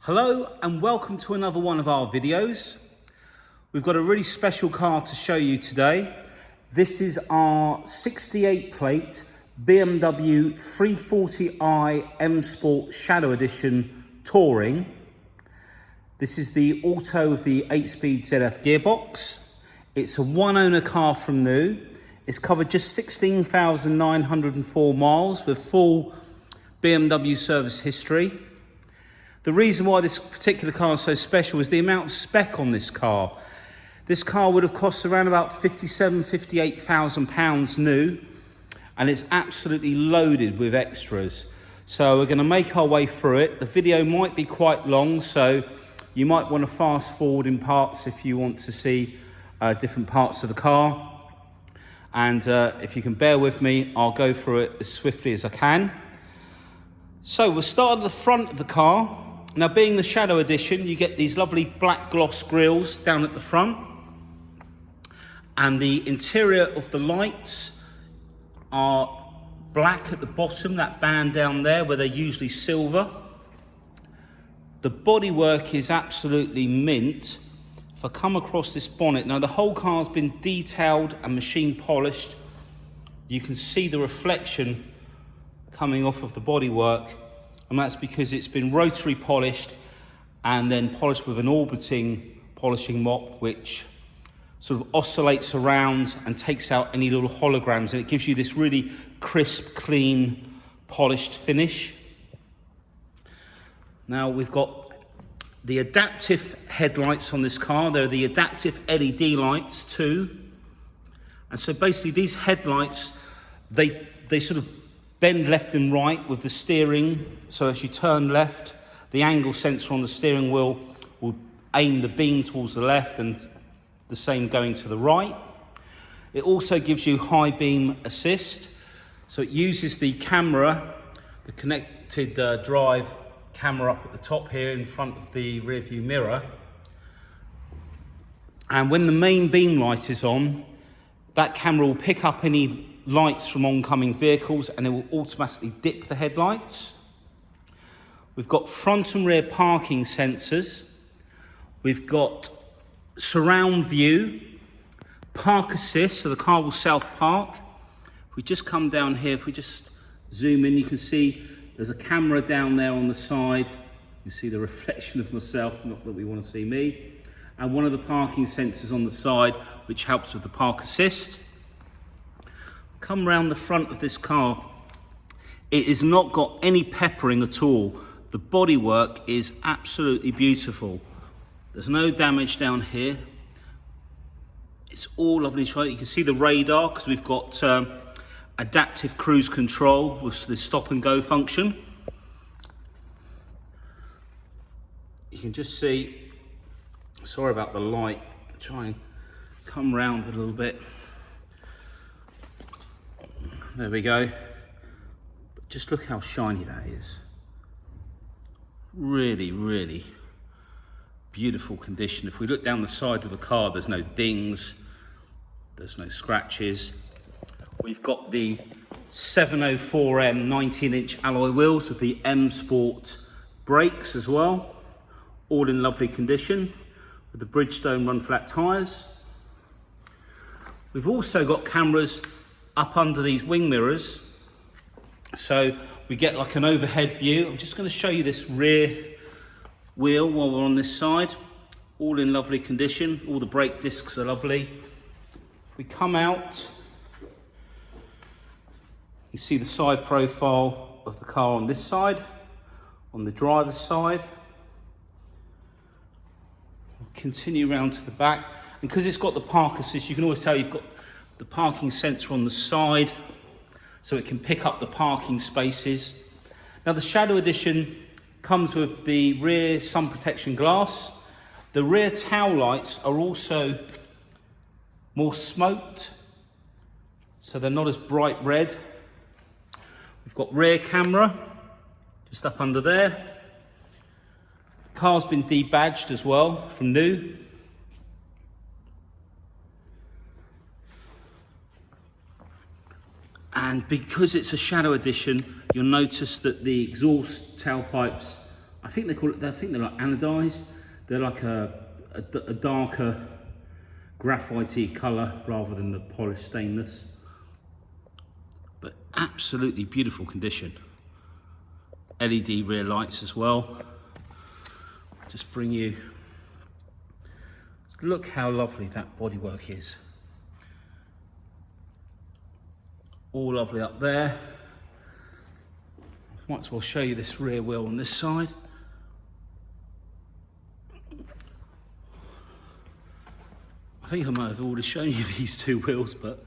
Hello and welcome to another one of our videos. We've got a really special car to show you today. This is our 68 plate BMW 340i M Sport Shadow Edition Touring. This is the auto with the 8-speed ZF gearbox. It's a one owner car from new. It's covered just 16,904 miles with full BMW service history. The reason why this particular car is so special is the amount of spec on this car. This car would have cost around about £58,000 new, and it's absolutely loaded with extras. So we're going to make our way through it. The video might be quite long, so you might want to fast forward in parts if you want to see different parts of the car. And if you can bear with me, I'll go through it as swiftly as I can. So we'll start at the front of the car. Now, being the Shadow Edition, you get these lovely black gloss grills down at the front. And the interior of the lights are black at the bottom, that band down there where they're usually silver. The bodywork is absolutely mint. If I come across this bonnet, now the whole car's been detailed and machine polished. You can see the reflection coming off of the bodywork. And that's because it's been rotary polished and then polished with an orbiting polishing mop, which sort of oscillates around and takes out any little holograms, and it gives you this really crisp, clean, polished finish. Now we've got the adaptive headlights on this car. They're the adaptive LED lights too. And so basically these headlights, they sort of bend left and right with the steering. So as you turn left, the angle sensor on the steering wheel will aim the beam towards the left, and the same going to the right. It also gives you high beam assist. So it uses the camera, the connected drive camera up at the top here in front of the rear view mirror. And when the main beam light is on, that camera will pick up any lights from oncoming vehicles and it will automatically dip the headlights. We've got front and rear parking sensors. We've got surround view, park assist, so the car will self-park. If we just come down here, if we just zoom in, you can see there's a camera down there on the side. You see the reflection of myself, not that we want to see me. And one of the parking sensors on the side, which helps with the park assist. Come round the front of this car. It has not got any peppering at all. The bodywork is absolutely beautiful. There's no damage down here. It's all lovely. You can see the radar because we've got adaptive cruise control with the stop and go function. You can just see, sorry about the light, try and come round a little bit. There we go. But just look how shiny that is. Really, really beautiful condition. If we look down the side of the car, there's no dings, there's no scratches. We've got the 704M 19-inch alloy wheels with the M Sport brakes as well, all in lovely condition with the Bridgestone run flat tyres. We've also got cameras up under these wing mirrors, so we get like an overhead view. I'm just going to show you this rear wheel while we're on this side, all in lovely condition. All the brake discs are lovely. If we come out, you see the side profile of the car on this side, on the driver's side. We'll continue round to the back, and because it's got the park assist, you can always tell you've got the parking sensor on the side, so it can pick up the parking spaces. Now the Shadow Edition comes with the rear sun protection glass. The rear tail lights are also more smoked, so they're not as bright red. We've got rear camera just up under there. The car's been debadged as well from new. And because it's a Shadow Edition, you'll notice that the exhaust tailpipes I think they call it, I think they're like anodized. They're like a darker graphite-y colour rather than the polished stainless. But absolutely beautiful condition. LED rear lights as well. Just bring you, look how lovely that bodywork is. All lovely up there. Might as well show you this rear wheel on this side. I think I might have already shown you these two wheels, but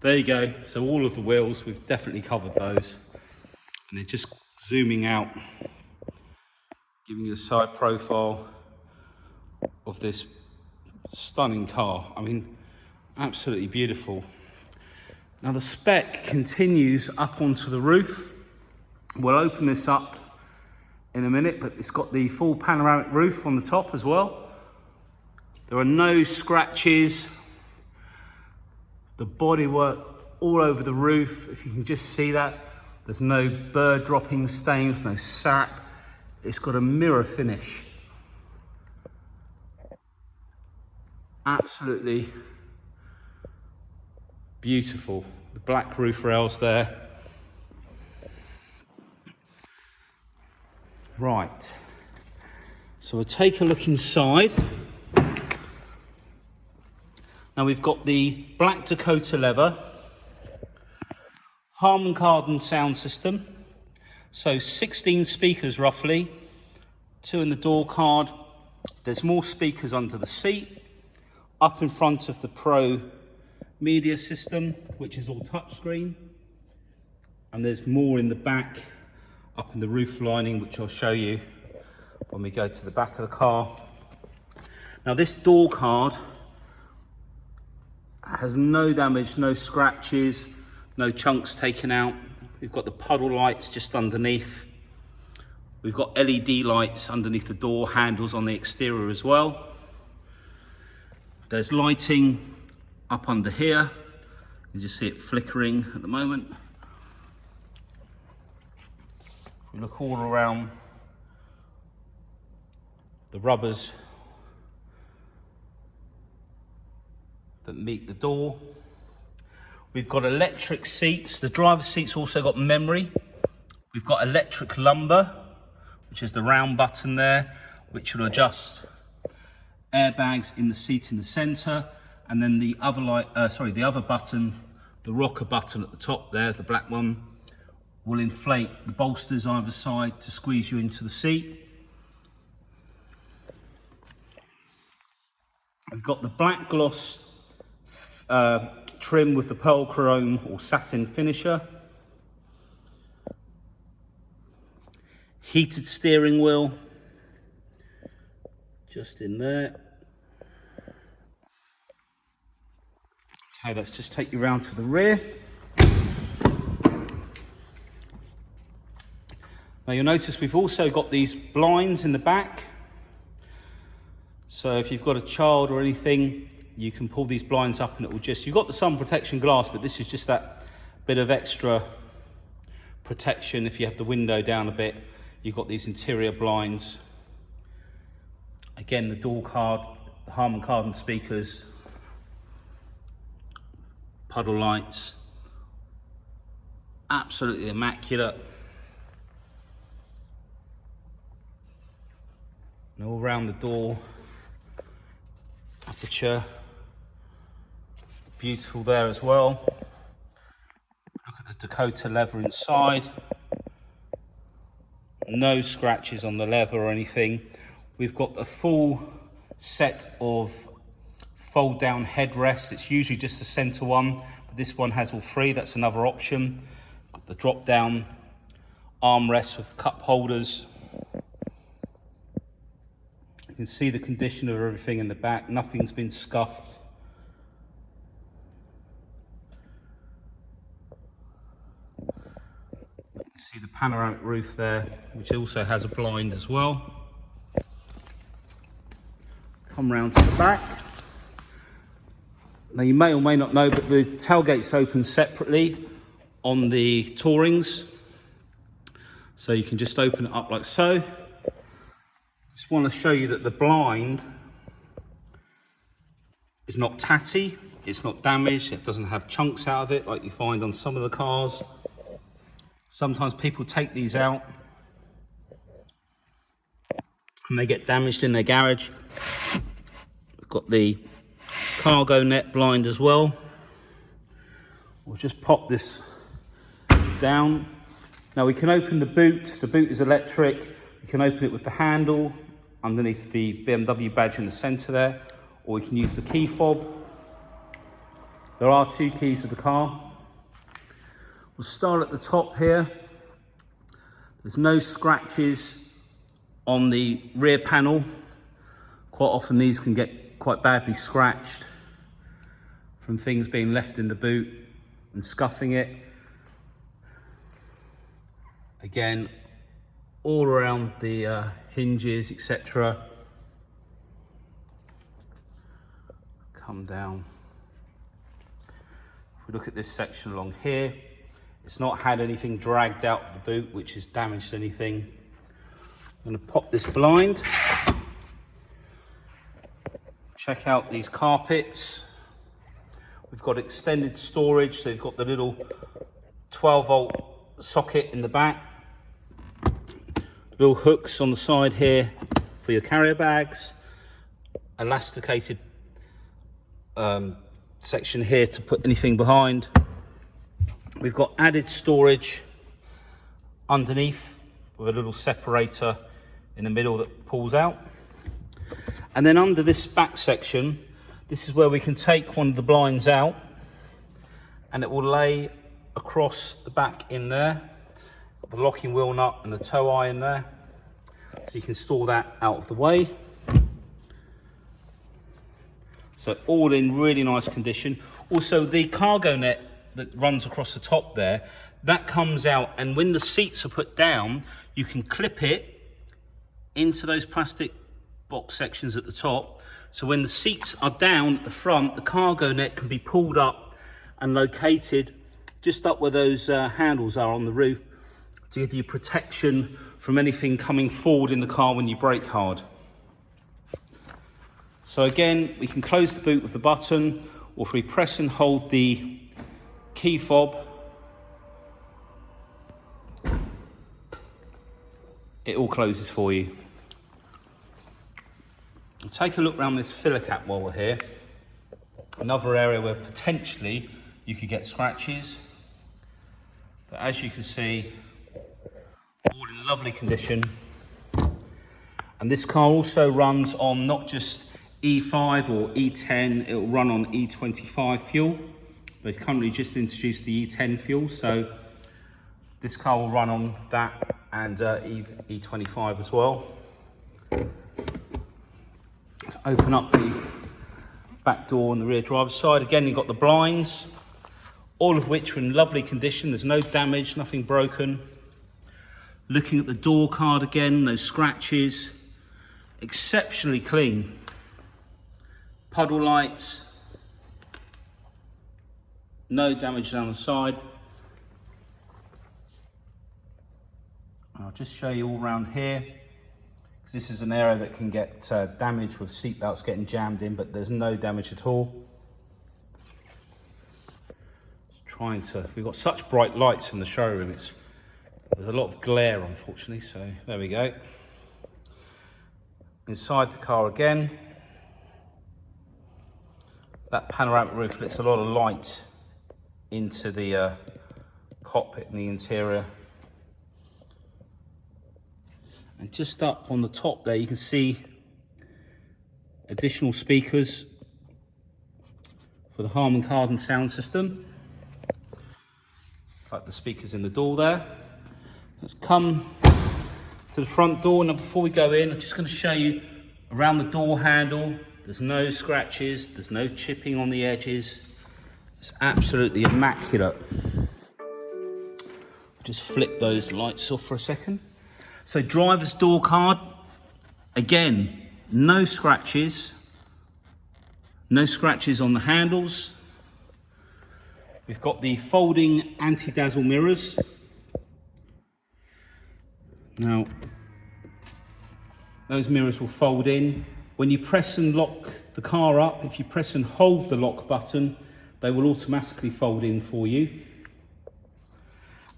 there you go. So all of the wheels, we've definitely covered those. And they're just zooming out, giving you a side profile of this stunning car. I mean, absolutely beautiful. Now the spec continues up onto the roof. We'll open this up in a minute, but it's got the full panoramic roof on the top as well. There are no scratches. The bodywork all over the roof, if you can just see that. There's no bird dropping stains, no sap. It's got a mirror finish. Absolutely beautiful. The black roof rails there. Right, so we'll take a look inside. Now we've got the black Dakota leather, Harman Kardon sound system. So 16 speakers roughly, 2 in the door card. There's more speakers under the seat. Up in front of the Pro media system, which is all touchscreen. And there's more in the back, up in the roof lining, which I'll show you when we go to the back of the car. Now this door card has no damage, no scratches, no chunks taken out. We've got the puddle lights just underneath. We've got LED lights underneath the door handles on the exterior as well. There's lighting up under here. You just see it flickering at the moment. We look all around the rubbers that meet the door. We've got electric seats. The driver's seat's also got memory. We've got electric lumbar, which is the round button there, which will adjust airbags in the seat in the center. And then the other the other button, the rocker button at the top there, the black one, will inflate the bolsters either side to squeeze you into the seat. We've got the black gloss trim with the pearl chrome or satin finisher. Heated steering wheel, just in there. Okay, let's just take you round to the rear. Now you'll notice we've also got these blinds in the back. So if you've got a child or anything, you can pull these blinds up and it will just, you've got the sun protection glass, but this is just that bit of extra protection. If you have the window down a bit, you've got these interior blinds. Again, the door card, the Harman Kardon speakers, puddle lights, absolutely immaculate. And all around the door, aperture, beautiful there as well. Look at the Dakota leather inside. No scratches on the leather or anything. We've got a full set of fold down headrests. It's usually just the center one, but this one has all three. That's another option. Got the drop down armrests with cup holders. You can see the condition of everything in the back. Nothing's been scuffed. You can see the panoramic roof there, which also has a blind as well. Come round to the back. Now you may or may not know, but the tailgates open separately on the Tourings. So you can just open it up like so. Just want to show you that the blind is not tatty, it's not damaged, it doesn't have chunks out of it like you find on some of the cars. Sometimes people take these out and they get damaged in their garage. We've got the cargo net blind as well. We'll just pop this down. Now we can open the boot. The boot is electric. You can open it with the handle underneath the BMW badge in the center there, or you can use the key fob. There are 2 keys to the car. We'll start at the top here. There's no scratches on the rear panel. Quite often these can get quite badly scratched from things being left in the boot and scuffing it. Again, all around the hinges, etc. Come down. If we look at this section along here, it's not had anything dragged out of the boot which has damaged anything. I'm going to pop this blind. Check out these carpets. We've got extended storage, so you've got the little 12-volt socket in the back. Little hooks on the side here for your carrier bags. Elasticated section here to put anything behind. We've got added storage underneath with a little separator in the middle that pulls out. And then under this back section, this is where we can take one of the blinds out and it will lay across the back in there. Got the locking wheel nut and the tow eye in there. So you can store that out of the way. So all in really nice condition. Also the cargo net that runs across the top there, that comes out, and when the seats are put down, you can clip it into those plastic box sections at the top. So when the seats are down at the front, the cargo net can be pulled up and located just up where those handles are on the roof to give you protection from anything coming forward in the car when you brake hard. So again, we can close the boot with the button, or if we press and hold the key fob, it all closes for you. I'll take a look around this filler cap while we're here. Another area where potentially you could get scratches. But as you can see, all in lovely condition. And this car also runs on not just E5 or E10, it will run on E25 fuel. They've currently just introduced the E10 fuel, so this car will run on that and E25 as well. Let's open up the back door on the rear driver's side. Again, you've got the blinds, all of which are in lovely condition. There's no damage, nothing broken. Looking at the door card again, no scratches, exceptionally clean. Puddle lights, no damage down the side. I'll just show you all around here, because this is an area that can get damaged with seat belts getting jammed in, but there's no damage at all. We've got such bright lights in the showroom, there's a lot of glare unfortunately, so there we go. Inside the car again, that panoramic roof lets a lot of light into the cockpit and the interior. And just up on the top there, you can see additional speakers for the Harman Kardon sound system, like the speakers in the door there. Let's come to the front door. Now before we go in, I'm just going to show you around the door handle. There's no scratches, there's no chipping on the edges. It's absolutely immaculate. I'll just flip those lights off for a second. So driver's door card, again, no scratches on the handles. We've got the folding anti-dazzle mirrors. Now, those mirrors will fold in. When you press and lock the car up, if you press and hold the lock button, they will automatically fold in for you.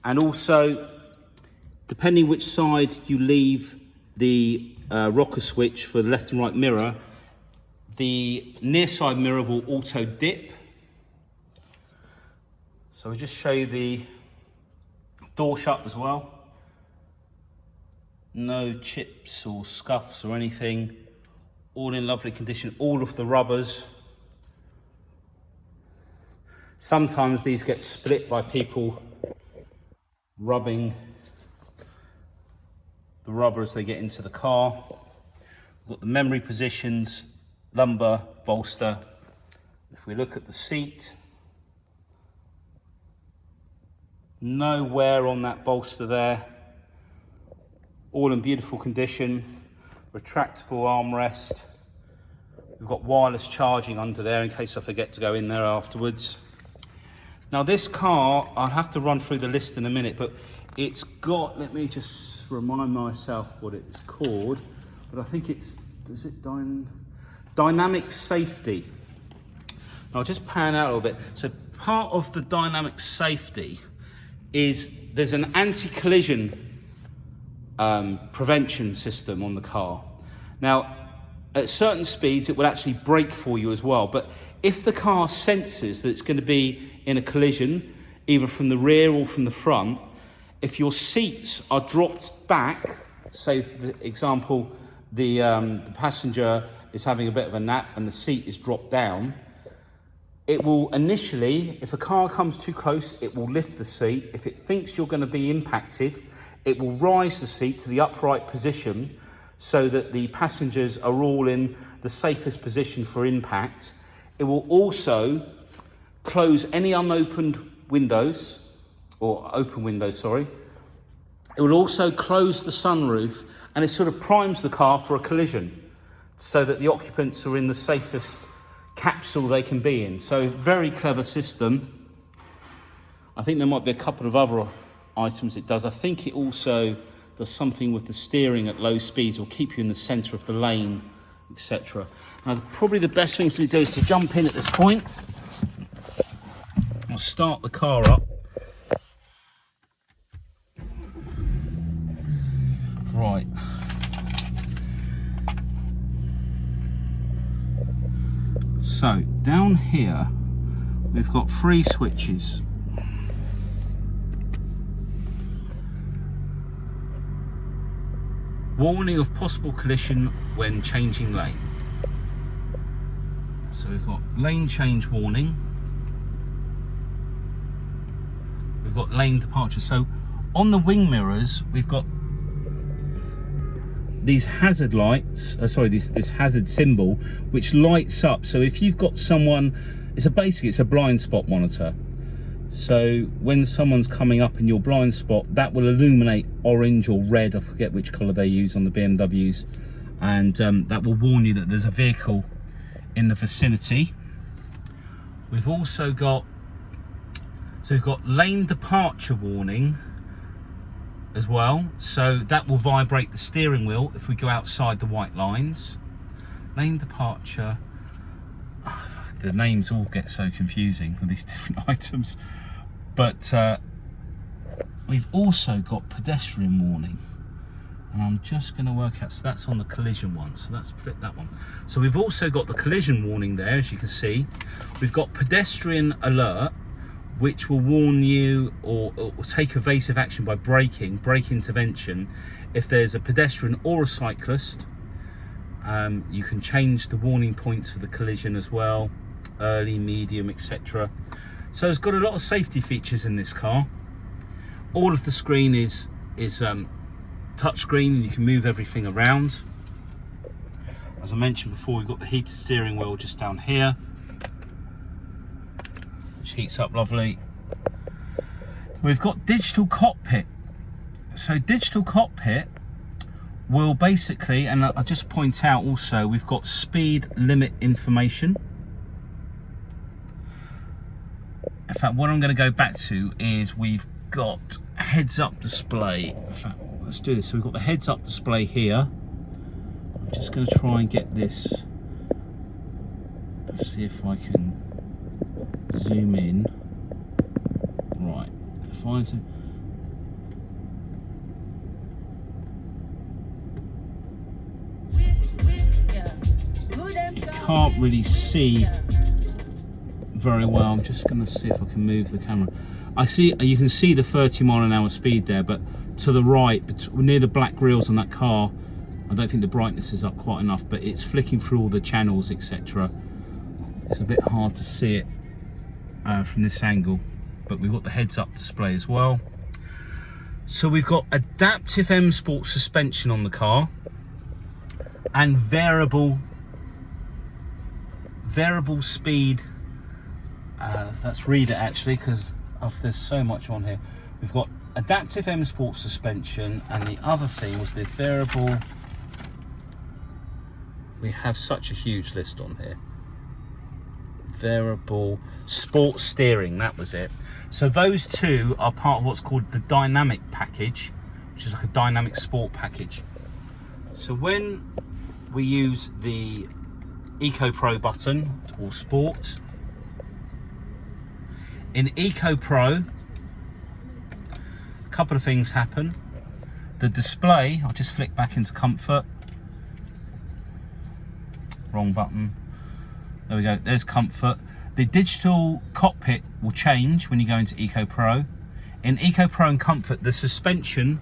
And also, depending which side you leave the rocker switch for the left and right mirror, the near side mirror will auto dip. So I'll just show you the door shut as well. No chips or scuffs or anything. All in lovely condition, all of the rubbers. Sometimes these get split by people rubbing the rubber as they get into the car. We've got the memory positions, lumbar, bolster. If we look at the seat, no wear on that bolster there. All in beautiful condition. Retractable armrest. We've got wireless charging under there in case I forget to go in there afterwards. Now this car, I'll have to run through the list in a minute, but it's got, let me just remind myself what it's called, but I think it's, is it Dynamic Safety. I'll just pan out a little bit. So part of the dynamic safety is there's an anti-collision prevention system on the car. Now, at certain speeds, it will actually brake for you as well. But if the car senses that it's going to be in a collision, either from the rear or from the front, if your seats are dropped back, say for example, the passenger is having a bit of a nap and the seat is dropped down, it will initially, if a car comes too close, it will lift the seat. If it thinks you're going to be impacted, it will rise the seat to the upright position so that the passengers are all in the safest position for impact. It will also close any unopened windows, or open windows, sorry. It will also close the sunroof, and it sort of primes the car for a collision so that the occupants are in the safest capsule they can be in. So very clever system. I think there might be a couple of other items it does. I think it also does something with the steering at low speeds, or keep you in the centre of the lane, etc. Now, probably the best thing to do is to jump in at this point. I'll start the car up. Right. So, down here, we've got 3 switches. Warning of possible collision when changing lane. So we've got lane change warning. We've got lane departure. So on the wing mirrors, we've got these hazard lights, this hazard symbol, which lights up. So if you've got someone, it's a blind spot monitor. So when someone's coming up in your blind spot, that will illuminate orange or red, I forget which colour they use on the BMWs, and that will warn you that there's a vehicle in the vicinity. We've also got, we've got lane departure warning as well, so that will vibrate the steering wheel if we go outside the white lines. Lane departure, the names all get so confusing with these different items. But we've also got pedestrian warning, and I'm just going to work out, so that's on the collision one, so let's flip that one. So we've also got the collision warning there, as you can see. We've got pedestrian alert, which will warn you or take evasive action by brake intervention if there's a pedestrian or a cyclist. You can change the warning points for the collision as well, early, medium, etc. So it's got a lot of safety features in this car. All of the screen is touch screen, and you can move everything around. As I mentioned before, we've got the heated steering wheel just down here, which heats up lovely. We've got digital cockpit. So digital cockpit will basically, and I'll just point out also, we've got speed limit information. In fact, what I'm going to go back to is we've got heads-up display. In fact, let's do this. So we've got the heads-up display here, I'm just going to try and get this. Let's see if I can zoom in. Right, if I zoom. You can't really see very well. I'm just going to see if I can move the camera. You can see the 30 mph speed there, but to the right, near the black grills on that car, I don't think the brightness is up quite enough, but it's flicking through all the channels, etc. It's a bit hard to see it from this angle, but we've got the heads-up display as well. So we've got adaptive M Sport suspension on the car and variable speed. Let's read it actually, because there's so much on here. We've got adaptive M Sport suspension, and the other thing was the variable. We have such a huge list on here. Variable sport steering, that was it. So those two are part of what's called the dynamic package, which is like a dynamic sport package. So when we use the Eco Pro button or Sport, in Eco Pro, a couple of things happen. The display, I'll just flick back into Comfort. Wrong button. There we go, there's Comfort. The digital cockpit will change when you go into Eco Pro. In Eco Pro and Comfort, the suspension,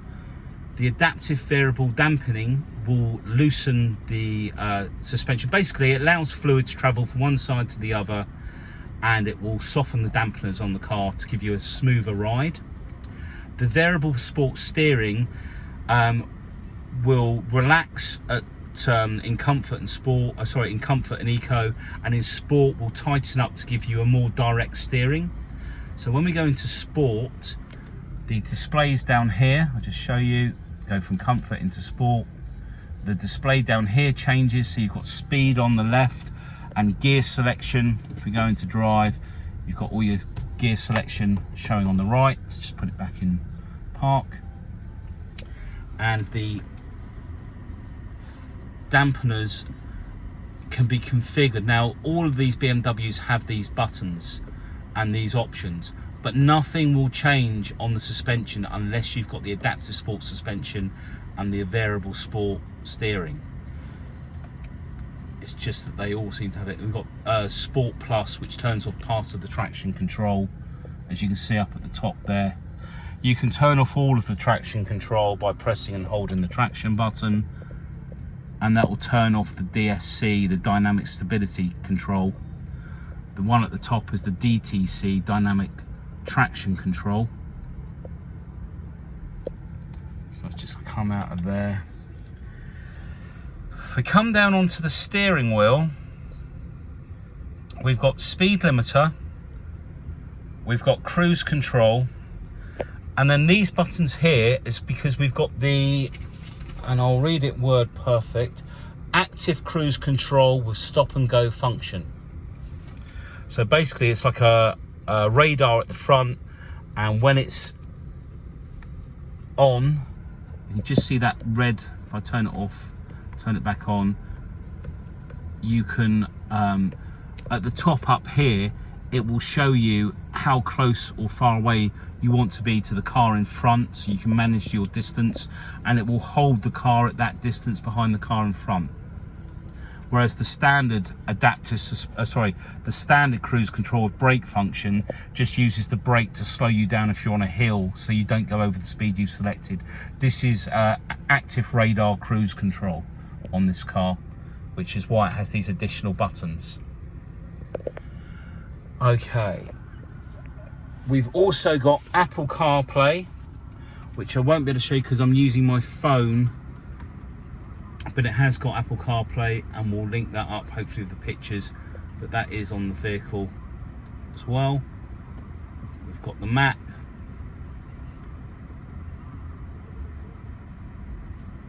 the adaptive variable dampening, will loosen the suspension. Basically, it allows fluid to travel from one side to the other, and it will soften the dampeners on the car to give you a smoother ride. The variable sport steering will relax in Comfort and Sport, in Comfort and Eco, and in Sport will tighten up to give you a more direct steering. So when we go into Sport, the display is down here. I'll just show you. Go from Comfort into Sport. The display down here changes, so you've got speed on the left and gear selection. If we go into drive, you've got all your gear selection showing on the right. Let's just put it back in park. And the dampeners can be configured. Now, all of these BMWs have these buttons and these options, but nothing will change on the suspension unless you've got the adaptive sport suspension and the variable sport steering. It's just that they all seem to have it. We've got Sport Plus, which turns off part of the traction control, as you can see up at the top there. You can turn off all of the traction control by pressing and holding the traction button, and that will turn off the DSC, the dynamic stability control. The one at the top is the DTC, dynamic traction control. So let's just come out of there. If we come down onto the steering wheel, we've got speed limiter, we've got cruise control, and then these buttons here is because we've got the, and I'll read it word perfect, active cruise control with stop and go function. So basically it's like a radar at the front, and when it's on, you can just see that red. If I turn it off, turn it back on, you can, at the top up here, it will show you how close or far away you want to be to the car in front, so you can manage your distance, and it will hold the car at that distance behind the car in front. Whereas the standard the standard cruise control with brake function just uses the brake to slow you down if you're on a hill, so you don't go over the speed you've selected. This is active radar cruise control on this car, which is why it has these additional buttons. Okay, we've also got Apple CarPlay, which I won't be able to show you because I'm using my phone, but it has got Apple CarPlay, and we'll link that up hopefully with the pictures, but that is on the vehicle as well. We've got the map,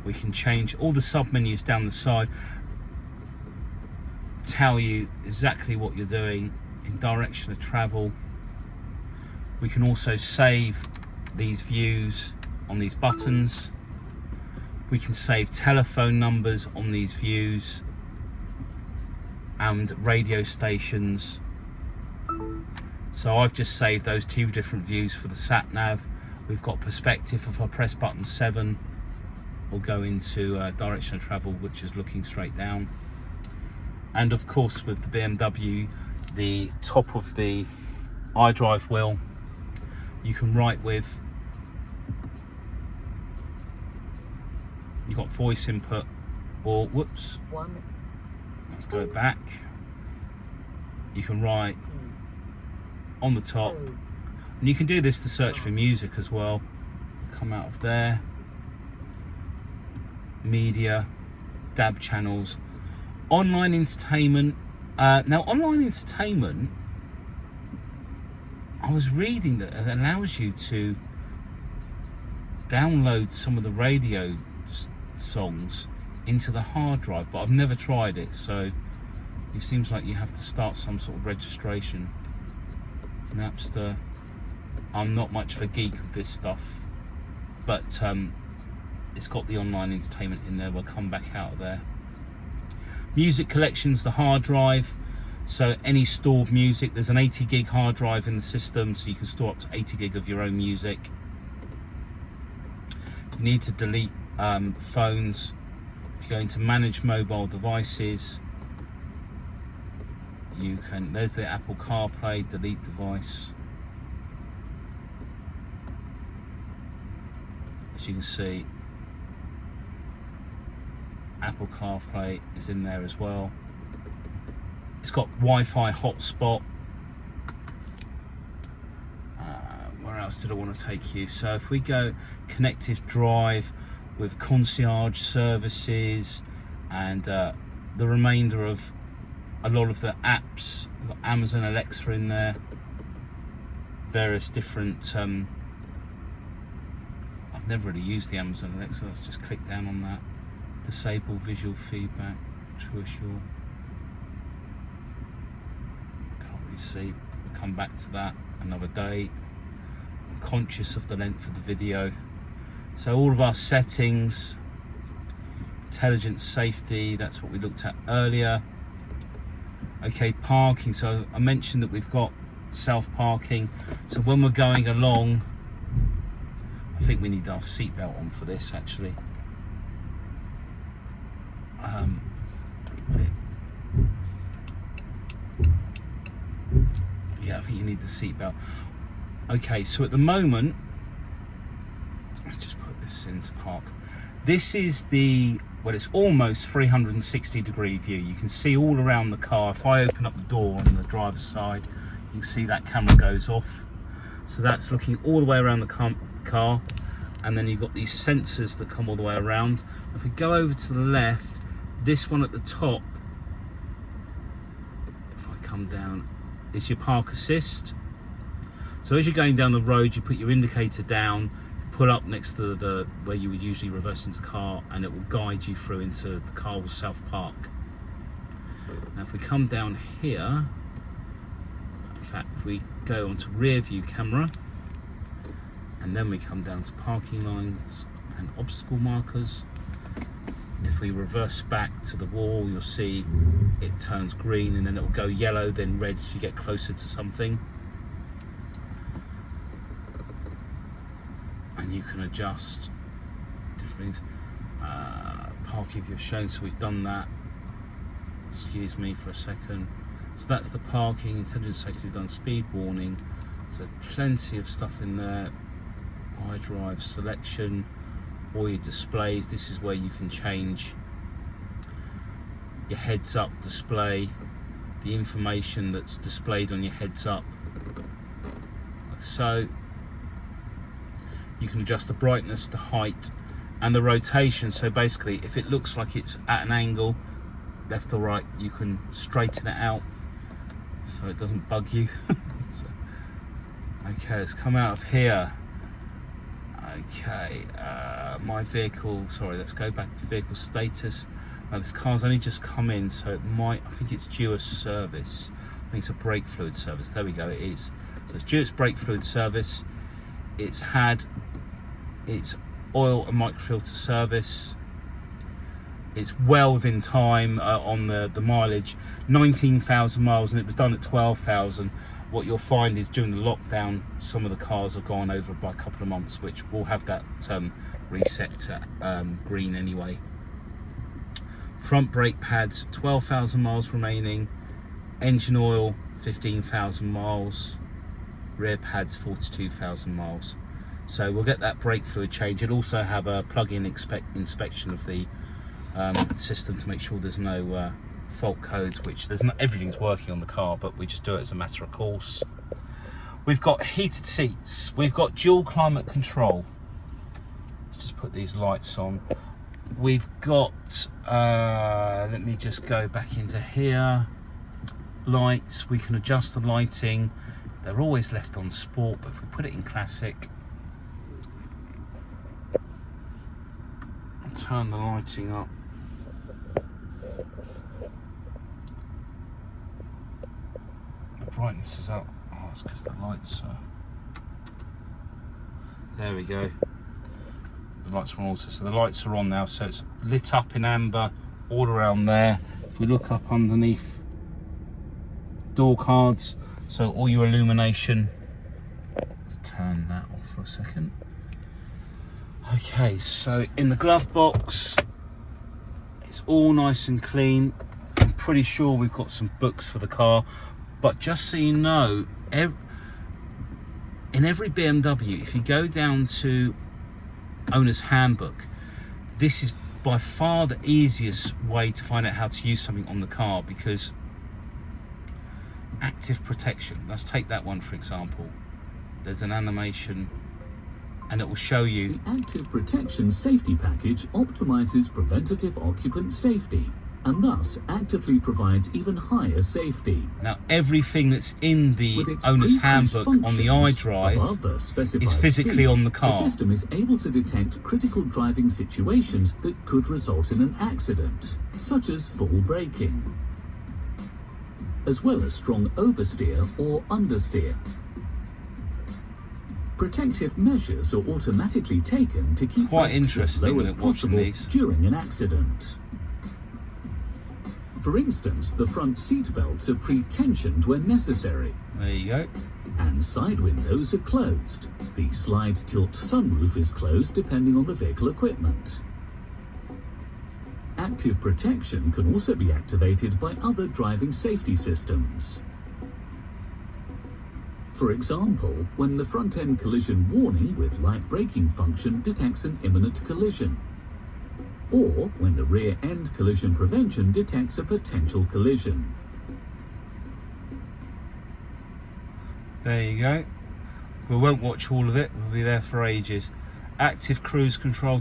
we can change all the sub menus down the side, tell you exactly what you're doing in direction of travel. We can also save these views on these buttons. We can save telephone numbers on these views and radio stations. So I've just saved those 2 different views for the sat nav. We've got perspective. If I press button 7, we'll go into direction of travel, which is looking straight down. And of course, with the BMW, the top of the iDrive wheel, you can write with. You've got voice input, or whoops. Let's go back. You can write on the top, and you can do this to search for music as well. Come out of there, media, DAB channels, online entertainment. Now online entertainment, I was reading that it allows you to download some of the radio songs into the hard drive, but I've never tried it, so it seems like you have to start some sort of registration. Napster. I'm not much of a geek of this stuff, but it's got the online entertainment in there. We'll come back out of there. Music collections, the hard drive, so any stored music. There's an 80 gig hard drive in the system, so you can store up to 80 gig of your own music. If you need to delete phones, if you go into manage mobile devices, you can, there's the Apple CarPlay, delete device. As you can see, Apple CarPlay is in there as well. It's got Wi-Fi hotspot. Where else did I want to take you? So if we go connected drive with concierge services and the remainder of a lot of the apps, we've got Amazon Alexa in there, various different I've never really used the Amazon Alexa. Let's just click down on that. Disable visual feedback, true or sure. Can't really see. We'll come back to that another day. I'm conscious of the length of the video. So all of our settings, intelligent safety, that's what we looked at earlier. Okay, parking. So I mentioned that we've got self-parking. So when we're going along, I think we need our seatbelt on for this actually. Yeah, I think you need the seatbelt. Okay, so at the moment, let's just put this into park. This is the, well, it's almost 360 degree view. You can see all around the car. If I open up the door on the driver's side, you can see that camera goes off. So that's looking all the way around the car. And then you've got these sensors that come all the way around. If we go over to the left, this one at the top, if I come down, is your park assist. So as you're going down the road, you put your indicator down, pull up next to the where you would usually reverse into car, and it will guide you through into the car will self-park. Now if we come down here, in fact if we go onto rear view camera, and then we come down to parking lines and obstacle markers, if we reverse back to the wall, you'll see it turns green and then it'll go yellow, then red as you get closer to something. And you can adjust different things. Parking if you're shown, so we've done that. Excuse me for a second. So that's the parking, intelligent safety, we've done speed warning. So plenty of stuff in there. iDrive selection, all your displays. This is where you can change your heads up display, the information that's displayed on your heads up, like so. You can adjust the brightness, the height and the rotation. So basically if it looks like it's at an angle, left or right, you can straighten it out so it doesn't bug you. So, okay, let's come out of here. Okay, my vehicle, sorry, let's go back to vehicle status. Now this car's only just come in, so it might, I think it's due a service. I think it's a brake fluid service. There we go, it is. So it's due its brake fluid service. It's had its oil and microfilter service. It's well within time on the mileage, 19,000 miles, and it was done at 12,000. What you'll find is during the lockdown, some of the cars have gone over by a couple of months, which will have that reset to green anyway. Front brake pads, 12,000 miles remaining. Engine oil, 15,000 miles. Rear pads, 42,000 miles. So we'll get that brake fluid change. It'll also have a plug-in inspection of the system to make sure there's no fault codes, which there's not, everything's working on the car, but we just do it as a matter of course. We've got heated seats, we've got dual climate control. Let's just put these lights on. We've got let me just go back into here. Lights, we can adjust the lighting. They're always left on sport, but if we put it in classic, turn the lighting up. The brightness is up. Oh, it's because the lights are... There we go. The lights are on also. So the lights are on now, so it's lit up in amber all around there. If we look up underneath, door cards, so all your illumination. Let's turn that off for a second. Okay, so in the glove box, it's all nice and clean. I'm pretty sure we've got some books for the car, but just so you know, in every BMW, if you go down to owner's handbook, this is by far the easiest way to find out how to use something on the car, because active protection, let's take that one for example. There's an animation and it will show you. The Active Protection Safety Package optimizes preventative occupant safety and thus actively provides even higher safety. Now everything that's in the owner's handbook on the iDrive is physically on the car. The system is able to detect critical driving situations that could result in an accident, such as full braking, as well as strong oversteer or understeer. Protective measures are automatically taken to keep risks as low as possible during an accident. For instance, the front seat belts are pre-tensioned when necessary. There you go. And side windows are closed. The slide tilt sunroof is closed depending on the vehicle equipment. Active protection can also be activated by other driving safety systems. For example, when the front-end collision warning with light braking function detects an imminent collision, or when the rear-end collision prevention detects a potential collision. There you go. We won't watch all of it, we'll be there for ages. Active cruise control,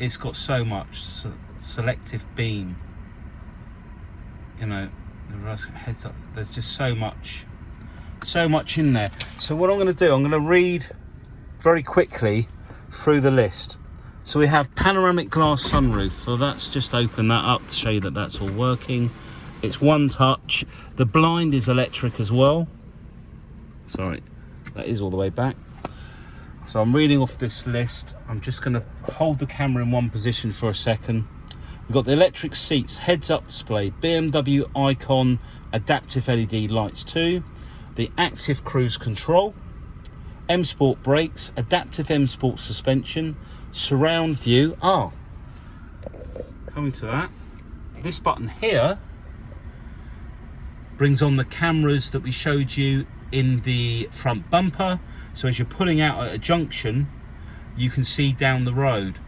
it's got so much. Selective beam, you know, the heads up, there's just so much in there. So what I'm going to do, I'm going to read very quickly through the list. So we have panoramic glass sunroof, so let's just open that up to show you that that's all working. It's one touch. The blind is electric as well. Sorry, that is all the way back. So I'm reading off this list. I'm just going to hold the camera in one position for a second. We've got the electric seats, heads-up display, BMW icon, adaptive LED lights too, the active cruise control, M Sport brakes, adaptive M Sport suspension, surround view. Coming to that, this button here brings on the cameras that we showed you in the front bumper. So as you're pulling out at a junction, you can see down the road.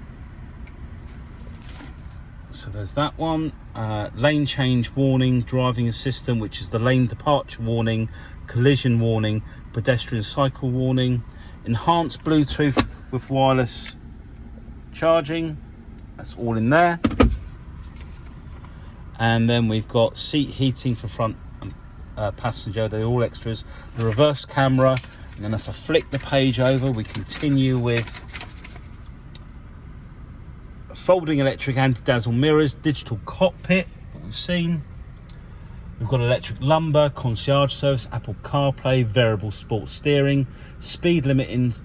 So there's that one. Lane change warning, driving assistant, which is the lane departure warning, collision warning, pedestrian cycle warning, enhanced Bluetooth with wireless charging. That's all in there. And then we've got seat heating for front passenger. They're all extras. The reverse camera. And then if I flick the page over, we continue with folding electric anti-dazzle mirrors, digital cockpit, what we've seen. We've got electric lumbar, concierge service, Apple CarPlay, variable sports steering, speed limits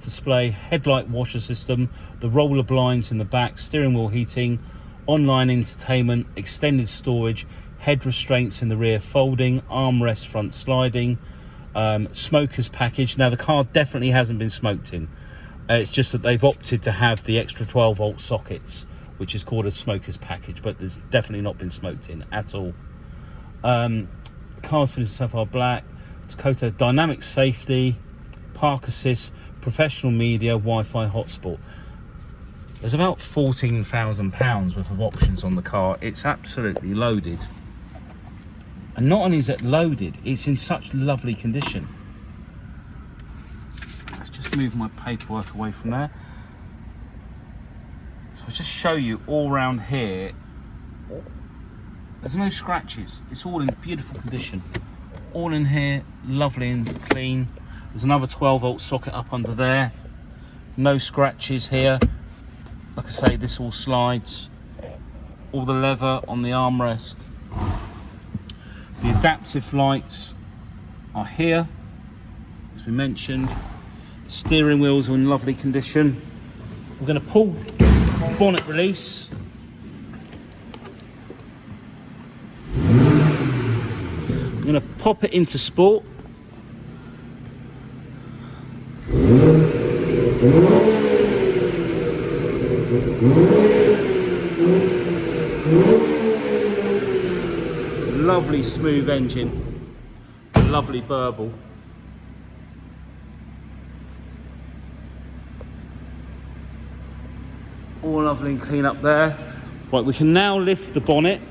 display, headlight washer system, the roller blinds in the back, steering wheel heating, online entertainment, extended storage, head restraints in the rear folding, armrest front sliding, smoker's package. Now the car definitely hasn't been smoked in. It's just that they've opted to have the extra 12-volt sockets, which is called a smoker's package, but there's definitely not been smoked in at all. The car's finished so far black. It's coated dynamic safety, park assist, professional media, Wi-Fi hotspot. There's about £14,000 worth of options on the car. It's absolutely loaded. And not only is it loaded, it's in such lovely condition. Let's just move my paperwork away from there. So I'll just show you all around here. There's no scratches. It's all in beautiful condition. All in here, lovely and clean. There's another 12-volt socket up under there. No scratches here. Like I say, this all slides. All the leather on the armrest. The adaptive lights are here, as we mentioned. The steering wheels are in lovely condition. We're going to pull the bonnet release. I'm going to pop it into sport. Lovely smooth engine, lovely burble. All lovely and clean up there. Right, we can now lift the bonnet.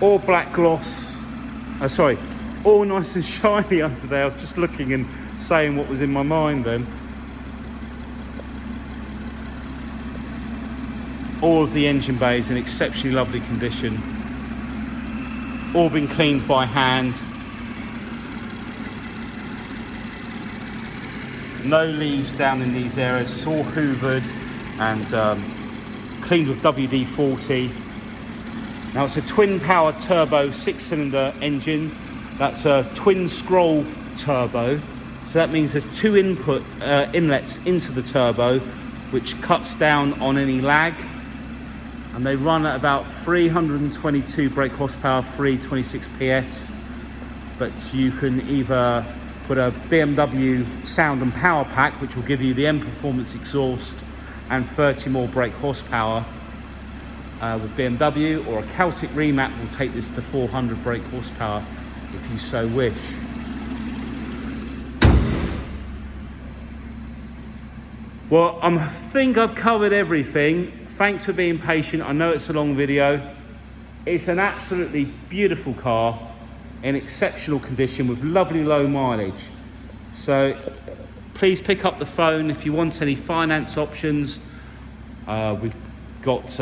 All black gloss, all nice and shiny under there. I was just looking and saying what was in my mind then. All of the engine bays in exceptionally lovely condition. All been cleaned by hand. No leaves down in these areas. It's all hoovered and cleaned with WD-40. Now it's a twin power turbo 6-cylinder engine. That's a twin scroll turbo. So that means there's two inlets into the turbo, which cuts down on any lag. And they run at about 322 brake horsepower, 326 PS. But you can either put a BMW sound and power pack, which will give you the M Performance exhaust and 30 more brake horsepower with BMW, or a Celtic remap will take this to 400 brake horsepower if you so wish. Well, I think I've covered everything. Thanks for being patient. I know it's a long video. It's an absolutely beautiful car in exceptional condition with lovely low mileage. So please pick up the phone if you want any finance options. We've got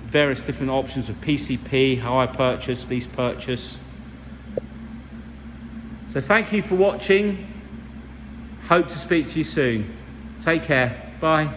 various different options of PCP, hire purchase, lease purchase. So thank you for watching. Hope to speak to you soon. Take care. Bye.